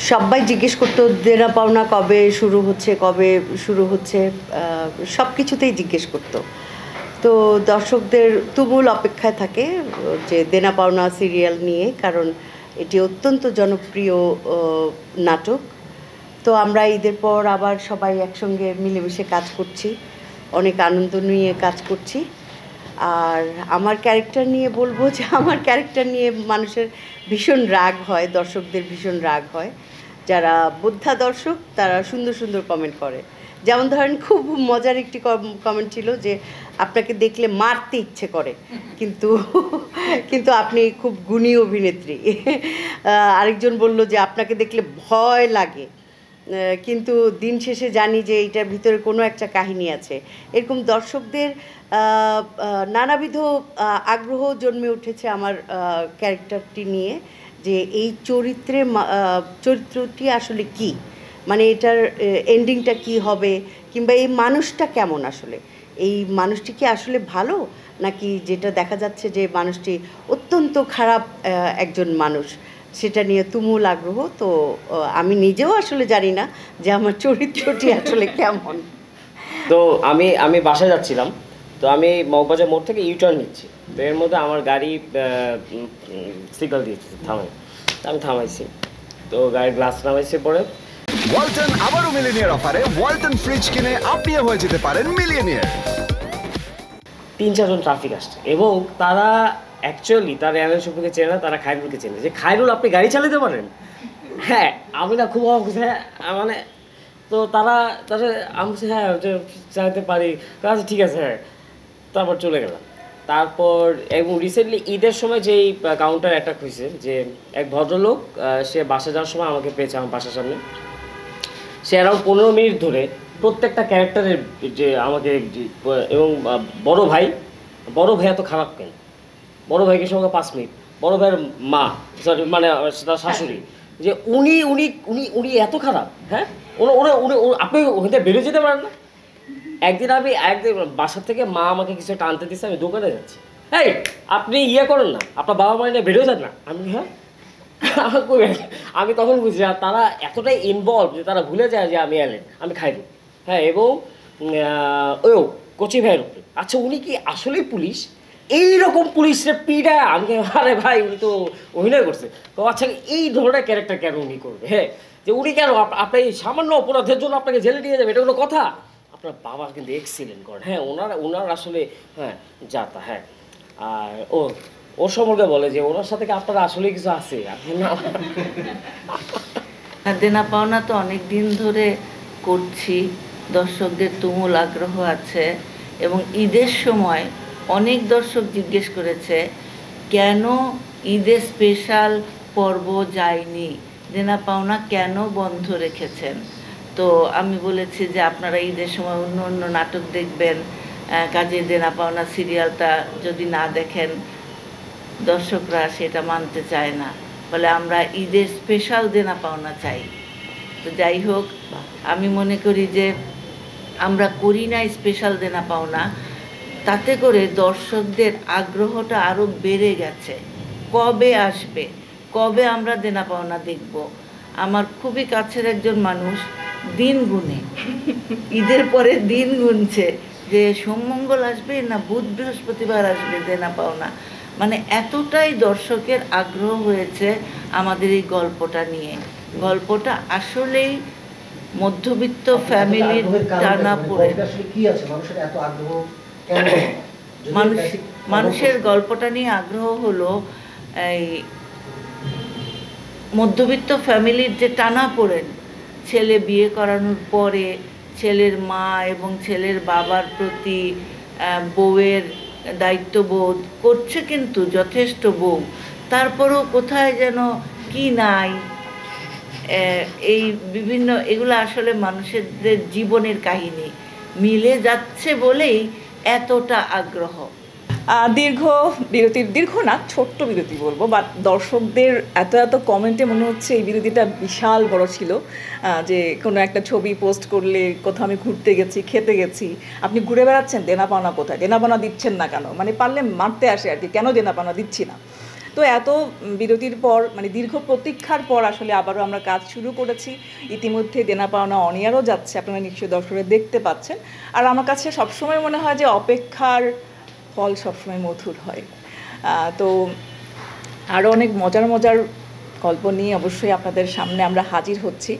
সবাই জিজ্ঞেস করতো দেনা পাওনা কবে শুরু হচ্ছে সব কিছুতেই জিজ্ঞেস করতো। তো দর্শকদের তুমুল অপেক্ষায় থাকে যে দেনা পাওনা সিরিয়াল নিয়ে, কারণ এটি অত্যন্ত জনপ্রিয় নাটক। তো আমরা ঈদের পর আবার সবাই একসঙ্গে মিলেমিশে কাজ করছি, অনেক আনন্দ নিয়ে কাজ করছি। আর আমার ক্যারেক্টার নিয়ে বলবো যে আমার ক্যারেক্টার নিয়ে মানুষের ভীষণ রাগ হয়, দর্শকদের ভীষণ রাগ হয়। যারা বোদ্ধা দর্শক তারা সুন্দর সুন্দর কমেন্ট করে। যেমন ধরেন, খুব মজার একটি কমেন্ট ছিল যে আপনাকে দেখলে মারতে ইচ্ছে করে, কিন্তু কিন্তু আপনি খুব গুণী অভিনেত্রী। আরেকজন বলল যে আপনাকে দেখলে ভয় লাগে, কিন্তু দিন শেষে জানি যে এইটার ভিতরে কোনো একটা কাহিনী আছে। এরকম দর্শকদের নানাবিধ আগ্রহ জন্মে উঠেছে আমার ক্যারেক্টারটি নিয়ে, যে এই চরিত্রটি আসলে কি, মানে এটার এন্ডিংটা কি হবে, কিংবা এই মানুষটা কেমন, আসলে এই মানুষটি কি আসলে ভালো, নাকি যেটা দেখা যাচ্ছে যে মানুষটি অত্যন্ত খারাপ একজন মানুষ, সেটা নিয়ে তুমুল আগ্রহ। তো আমি নিজেও আসলে জানি না যে আমার চরিত্রটি আসলে কেমন। তো আমি বাসায় যাচ্ছিলাম, তো আমি মগবাজার মোড় থেকে ইউটার্ন নিচ্ছি, তো এর মধ্যে আমার গাড়ি সিগন্যাল দিয়েছে থামাই, আমি থামাইছি, তো গাড়ির গ্লাস নামাইছি। পরে ওয়ালটন আবারও মিলিনিয়ার অফারে ওয়ালটন ফ্রিজ কিনে আপনিও হয়ে যেতে পারেন মিলিয়নিয়ার। 3-4 জন ট্রাফিক আসছে এবং তারা অ্যাকচুয়ালি তারা এমএল শফিকে চেনে না, তারা খায়রুলকে চেনে, যে খায়রুল আপনি গাড়ি চালাতে পারেন। হ্যাঁ, আমি না খুব অবাক হয়েছি। হ্যাঁ মানে, তো তারা আমি বলছি হ্যাঁ চালাতে পারি, আচ্ছা ঠিক আছে হ্যাঁ। তারপর চলে গেলাম। তারপর এবং রিসেন্টলি ঈদের সময় যেই কাউন্টার অ্যাটাক হয়েছে, যে এক ভদ্রলোক সে বাসা যাওয়ার সময় আমাকে পেয়েছে আমার বাসার সামনে। সে অ্যারাউন্ড 15 মিনিট ধরে প্রত্যেকটা ক্যারেক্টারের যে আমাকে, এবং বড় ভাই এত খারাপ কেন, বড় ভাইকে সঙ্গে 5 মিনিট, বড় ভাইয়ের মা সরি মানে তার শাশুড়ি, যে উনি উনি উনি উনি এত খারাপ। হ্যাঁ, আপনি ওখানে বেরিয়ে যেতে পারেন না। একদিন বাসার থেকে মা আমাকে কিছু একটা আনতে দিচ্ছে, আমি দোকানে যাচ্ছি, এই আপনি করেন না, আপনার বাবা মা নিয়ে বেরিয়ে যান না। আমি হ্যাঁ আমি তখন বুঝি আর তারা এতটাই ইনভলভ যে তারা ভুলে যায় যে আমি এলেন, আমি খাইনি। হ্যাঁ, এবং কচি ভাইয়ের উপরে, আচ্ছা উনি কি আসলেই পুলিশ? এইরকম পুলিশের পিড়া আমি, আরে ভাই উনি তো অভিনয় করছে। তো আচ্ছা এই ধরনের ক্যারেক্টার কেন উনি করবে? হ্যাঁ, যে উনি কেন আপনি সামান্য অপরাধের জন্য আপনাকে জেলে নিয়ে যাবে, এটা কোনো কথা? আপনার বাবা কিন্তু এক্সিলেন্ট করেন। হ্যাঁ, ওনার আসলে হ্যাঁ যাতা। হ্যাঁ, আর ওর সম্পর্কে বলে যে ওনার সাথে আপনারা আসলে কিছু আছে। দেনা পাওনা তো অনেক দিন ধরে করছি, দর্শকদের তুমুল আগ্রহ আছে, এবং ঈদের সময় অনেক দর্শক জিজ্ঞেস করেছে কেন ঈদের স্পেশাল পর্ব যায়নি, দেনা পাওনা কেন বন্ধ রেখেছেন। তো আমি বলেছি যে আপনারা ঈদের সময় অন্য অন্য নাটক দেখবেন, কাজে দেনা পাওনা সিরিয়ালটা যদি না দেখেন দর্শকরা সেটা মানতে চায় না, বলে আমরা ঈদের স্পেশাল দেনা পাওনা চাই। তো যাই হোক, আমি মনে করি যে আমরা করি না স্পেশাল দেনা পাওনা, তাতে করে দর্শকদের আগ্রহটা আরও বেড়ে গেছে। কবে আসবে, কবে আমরা দেনা পাওনা দেখব। আমার খুবই কাছের একজন মানুষ দিন গুনে ঈদের পরে দিন গুনছে যে সোমমঙ্গল আসবে না বুধ বৃহস্পতিবার আসবে দেনা পাওনা। মানে এতটাই দর্শকের আগ্রহ হয়েছে আমাদের এই গল্পটা নিয়ে। গল্পটা আসলেই মধ্যবিত্ত ফ্যামিলির টানা পড়ে মানুষের গল্পটা নিয়ে আগ্রহ হলো এই মধ্যবিত্ত ফ্যামিলির যে টানা পড়েন, ছেলে বিয়ে করানোর পরে ছেলের মা এবং ছেলের বাবার প্রতি বউয়ের দায়িত্ববোধ করছে, কিন্তু যথেষ্ট বউ, তারপরেও কোথায় যেন কি নাই। এই বিভিন্ন এগুলো আসলে মানুষদের জীবনের কাহিনী মিলে যাচ্ছে বলেই এতটা আগ্রহ। দীর্ঘ না, ছোট্ট বিরতি বলবো, বাট দর্শকদের এত কমেন্টে মনে হচ্ছে এই বিরতিটা বিশাল বড় ছিল। যে কোনো একটা ছবি পোস্ট করলে কোথাও আমি ঘুরতে গেছি, খেতে গেছি, আপনি ঘুরে বেড়াচ্ছেন, দেনা পাওনা কোথায়, দেনা পাওনা দিচ্ছেন না কেন, মানে পারলে মারতে আসে আর কি, কেন দেনা পাওনা দিচ্ছি না। তো এত বিরতির পর মানে দীর্ঘ প্রতীক্ষার পর আসলে আবারও আমরা কাজ শুরু করেছি। ইতিমধ্যে দেনা পাওনা অন এয়ারও যাচ্ছে, আপনারা নিশ্চয়ই দর্শকরা দেখতে পাচ্ছেন। আর আমার কাছে সবসময় মনে হয় যে অপেক্ষার ফল সবসময় মধুর হয়। তো আরও অনেক মজার মজার গল্প নিয়ে অবশ্যই আপনাদের সামনে আমরা হাজির হচ্ছি।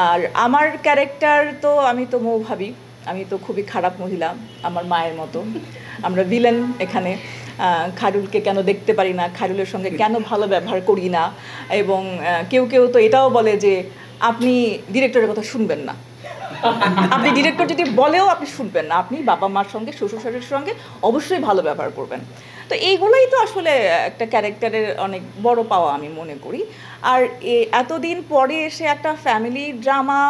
আর আমার ক্যারেক্টার তো আমি তো ভাবি আমি তো খুবই খারাপ মহিলা, আমার মায়ের মতো। আমরা ভিলেন এখানে। খায়রুলকে কেন দেখতে পারি না, খায়রুলের সঙ্গে কেন ভালো ব্যবহার করি না, এবং কেউ কেউ তো এটাও বলে যে আপনি ডিরেক্টরের কথা শুনবেন না, আপনি ডিরেক্টর যদি বলেও আপনি শুনবেন না, আপনি বাবা মার সঙ্গে শ্বশুর শাশুড়ির সঙ্গে অবশ্যই ভালো ব্যবহার করবেন। তো এইগুলোই তো আসলে একটা ক্যারেক্টারের অনেক বড় পাওয়া আমি মনে করি। আর এতদিন পরে এসে একটা ফ্যামিলি ড্রামা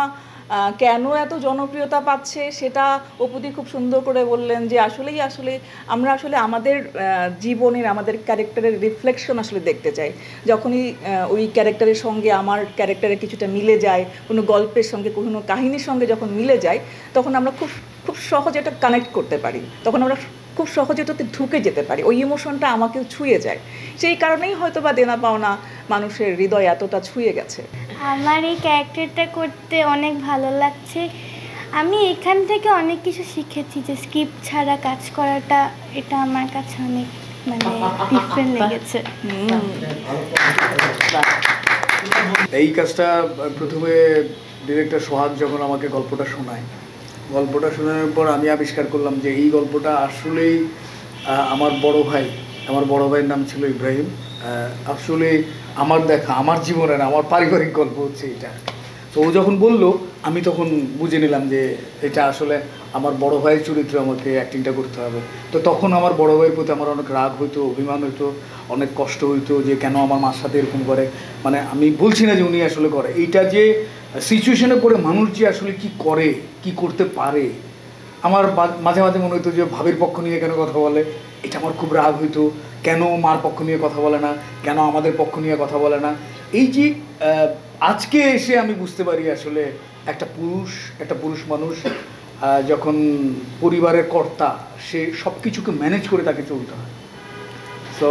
কেন এত জনপ্রিয়তা পাচ্ছে সেটা অপুদি খুব সুন্দর করে বললেন যে আসলে আমরা আসলে আমাদের জীবনের আমাদের ক্যারেক্টারের রিফ্লেকশন আসলে দেখতে চাই। যখনই ওই ক্যারেক্টারের সঙ্গে আমার ক্যারেক্টারের কিছুটা মিলে যায়, কোনো গল্পের সঙ্গে কোনো কাহিনীর সঙ্গে যখন মিলে যায়, তখন আমরা খুব সহজে এটা কানেক্ট করতে পারি, তখন আমরা খুব সহজে ওটাতে ঢুকে যেতে পারি, ওই ইমোশনটা আমাকেও ছুঁয়ে যায়। সেই কারণেই হয়তো বা দেনা পাওনা মানুষের হৃদয় এতটা ছুঁয়ে গেছে। আমার এই ক্যারেক্টারটা করতে অনেক ভালো লাগছে। আমি এখান থেকে অনেক কিছু শিখেছি, যে স্ক্রিপ্ট ছাড়া কাজ করাটা এটা আমার কাছে অনেক মানে ডিফারেন্ট লেগেছে। এই কাজটা প্রথমে ডিরেক্টর সোহাগ যখন আমাকে গল্পটা শোনায়, গল্পটা শোনানোর পর আমি আবিষ্কার করলাম যে এই গল্পটা আসলেই আমার বড় ভাইয়ের নাম ছিল ইব্রাহিম। আসলে আমার দেখা, আমার জীবনের, আমার পারিবারিক গল্প হচ্ছে এটা। তো ও যখন বললো আমি তখন বুঝে নিলাম যে এটা আসলে আমার বড় ভাইয়ের চরিত্রে আমাকে অ্যাক্টিংটা করতে হবে। তো তখন আমার বড় ভাইয়ের প্রতি আমার অনেক রাগ হইতো, অভিমান হইতো, অনেক কষ্ট হইতো যে কেন আমার মার সাথে এরকম করে। মানে আমি বলছি না যে উনি আসলে করে, এইটা যে সিচুয়েশনে পড়ে মানুষ যে আসলে কি করে, কি করতে পারে। আমার মাঝে মাঝে মনে হতো যে ভাবির পক্ষ নিয়ে কেন কথা বলে, এটা আমার খুব রাগ হইতো। কেন মার পক্ষ নিয়ে কথা বলে না, কেন আমাদের পক্ষ নিয়ে কথা বলে না। এই যে আজকে এসে আমি বুঝতে পারি আসলে একটা পুরুষ মানুষ যখন পরিবারের কর্তা, সে সব কিছুকে ম্যানেজ করে তাকে চলতে হয়। সো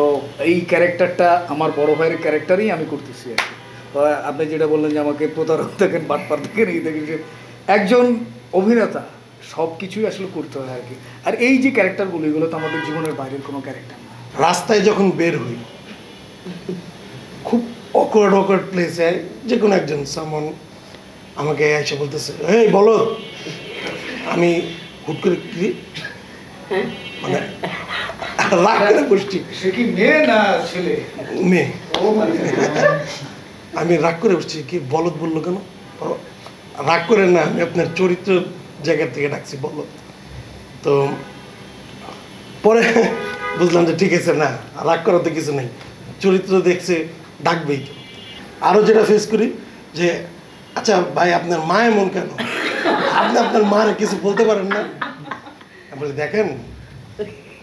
এই ক্যারেক্টারটা আমার বড় ভাইয়ের ক্যারেক্টারই আমি করতেছি আর কি। আপনি যেটা বললেন যে আমাকে প্রতারক দেখেন, বাটপার দেখেন, এই দেখেন, একজন অভিনেতা সব কিছুই আসলে করতে হয় আর কি। আর এই যে ক্যারেক্টারগুলো, এগুলো তো আমাদের জীবনের বাইরের কোনো ক্যারেক্টার না। রাস্তায় যখন বের হই, খুব অকওয়ার্ড প্লেসে যে কোনো একজন সামন আমাকে এসে বলতেছে, এই বলো, আমি হুট করে কি মানে রাগ করে বসছি। সে কি মেয়ে না ছেলে? মেয়ে। আমি রাগ করে বসছি, কি বলদ বললো কেন? রাগ করে না, আমি আপনার চরিত্র জায়গা থেকে ডাকছি বলদ। তো পরে বুঝলাম যে ঠিক আছে, না রাগ করার তো কিছু নেই, চরিত্র দেখছে ডাকবেই। আরও যেটা ফেস করি যে আচ্ছা ভাই আপনার মা এমন কেন, আপনি আপনার মারে কিছু বলতে পারেন না? বলে দেখেন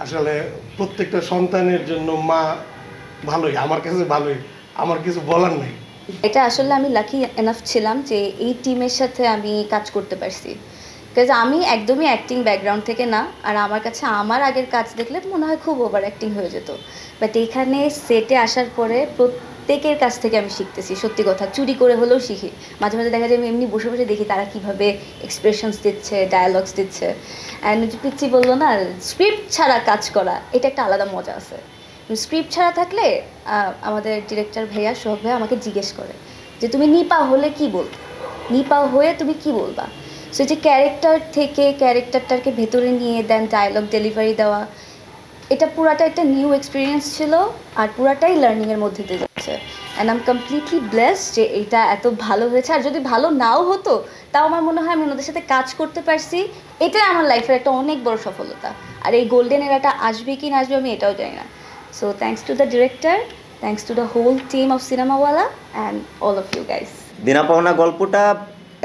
আসলে প্রত্যেকটা সন্তানের জন্য মা ভালোই, আমার কাছে ভালোই, আমার কিছু বলার নেই। এটা আসলে আমি লাকি এনাফ ছিলাম যে এই টিমের সাথে আমি কাজ করতে পারছি, বিকজ আমি একদমই অ্যাক্টিং ব্যাকগ্রাউন্ড থেকে না। আর আমার কাছে আমার আগের কাজ দেখলে মনে হয় খুব ওভার অ্যাক্টিং হয়ে যেত, বাট এইখানে সেটে আসার পরে প্রত্যেকের কাছ থেকে আমি শিখতেছি। সত্যি কথা, চুরি করে হলেও শিখি। মাঝে মাঝে দেখা যায় আমি এমনি বসে বসে দেখি তারা কীভাবে এক্সপ্রেশনস দিচ্ছে, ডায়ালগস দিচ্ছে। অ্যান্ড পিচ্ছি বললো না, স্ক্রিপ্ট ছাড়া কাজ করা এটা একটা আলাদা মজা আছে। স্ক্রিপ্ট ছাড়া থাকলে আমাদের ডিরেক্টর ভাইয়া, সোহাগ ভাইয়া আমাকে জিজ্ঞেস করে যে তুমি নিপা হলে কি বলবে, নিপা হয়ে তুমি কি বলবা। সো যে ক্যারেক্টার থেকে ক্যারেক্টারটাকে ভেতরে নিয়ে দেন ডায়লগ ডেলিভারি দেওয়া, এটা পুরাটা একটা নিউ এক্সপিরিয়েন্স ছিল, আর পুরাটাই লার্নিংয়ের মধ্যে দিয়ে যাচ্ছে। And I am completely blessed যে এটা এত ভালো হয়েছে। আর যদি ভালো নাও হতো তাও আমার মনে হয় আমি ওনাদের সাথে কাজ করতে পারছি, এটাই আমার লাইফের একটা অনেক বড় সফলতা। আর এই গোল্ডেন এরাটা আসবে কি না আসবে আমি এটাও জানি না। So thanks to the director, thanks to the whole team of Cinemawala and all of you guys. দেনা পাওনা গল্পটা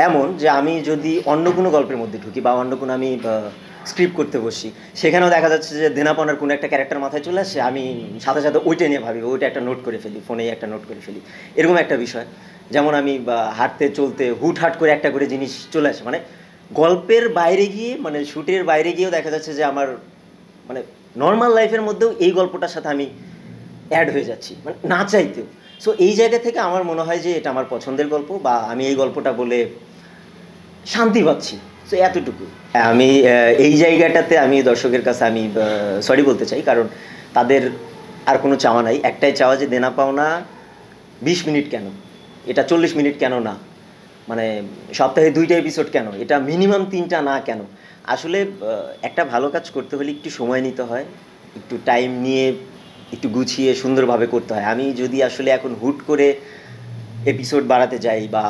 এমন যে আমি যদি অন্য কোনো গল্পের মধ্যে ঢুকি বা অন্য কোনো আমি স্ক্রিপ্ট করতে বসি, সেখানেও দেখা যাচ্ছে যে দেনা পাওনার কোনো একটা ক্যারেক্টার মাথায় চলে আসে, আমি সাথে সাথে ওইটা নিয়ে ভাবি, ওইটা একটা নোট করে ফেলি, ফোনেই একটা নোট করে ফেলি, এরকম একটা বিষয়। যেমন আমি হাঁটতে চলতে হুটহাট করে একটা করে জিনিস চলে আসে, মানে গল্পের বাইরে গিয়ে, মানে শ্যুটের বাইরে গিয়েও দেখা যাচ্ছে যে আমার মানে নর্মাল লাইফের মধ্যেও এই গল্পটার সাথে আমি অ্যাড হয়ে যাচ্ছি মানে না চাইতেও। সো এই জায়গা থেকে আমার মনে হয় যে এটা আমার পছন্দের গল্প, বা আমি এই গল্পটা বলে শান্তি পাচ্ছি। সো এতটুকু। আমি এই জায়গাটাতে আমি দর্শকের কাছে আমি সরি বলতে চাই, কারণ তাদের আর কোনো চাওয়া নাই, একটাই চাওয়া যে দেনা পাওনা 20 মিনিট কেন, এটা 40 মিনিট কেন না, মানে সপ্তাহে 2টা এপিসোড কেন, এটা মিনিমাম 3টা না কেন। আসলে একটা ভালো কাজ করতে হলে একটু সময় নিতে হয়, একটু টাইম নিয়ে একটু গুছিয়ে সুন্দরভাবে করতে হয়। আমি যদি আসলে এখন হুট করে এপিসোড বাড়াতে যাই বা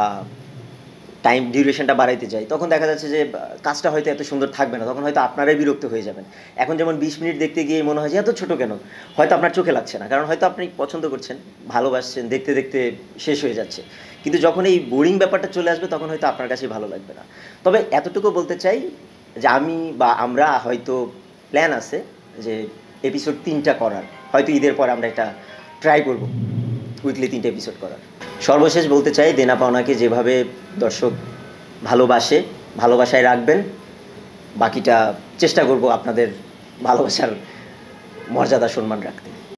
টাইম ডিউরেশনটা বাড়াইতে যাই, তখন দেখা যাচ্ছে যে কাজটা হয়তো এত সুন্দর থাকবে না, তখন হয়তো আপনারাই বিরক্ত হয়ে যাবেন। এখন যেমন 20 মিনিট দেখতে গিয়ে মনে হয় যে এত ছোটো কেন, হয়তো আপনার চোখে লাগছে না, কারণ হয়তো আপনি পছন্দ করছেন, ভালোবাসছেন, দেখতে দেখতে শেষ হয়ে যাচ্ছে। কিন্তু যখন এই বোরিং ব্যাপারটা চলে আসবে তখন হয়তো আপনার কাছে ভালো লাগবে না। তবে এতটুকু বলতে চাই যে আমি বা আমরা হয়তো প্ল্যান আছে যে এপিসোড 3টা করার, হয়তো ঈদের পর আমরা এটা ট্রাই করব উইকলি 3টে এপিসোড করার। সর্বশেষ বলতে চাই, দেনা পাওনাকে যেভাবে দর্শক ভালোবাসে, ভালোবাসায় রাখবেন, বাকিটা চেষ্টা করব আপনাদের ভালোবাসার মর্যাদা সম্মান রাখতে।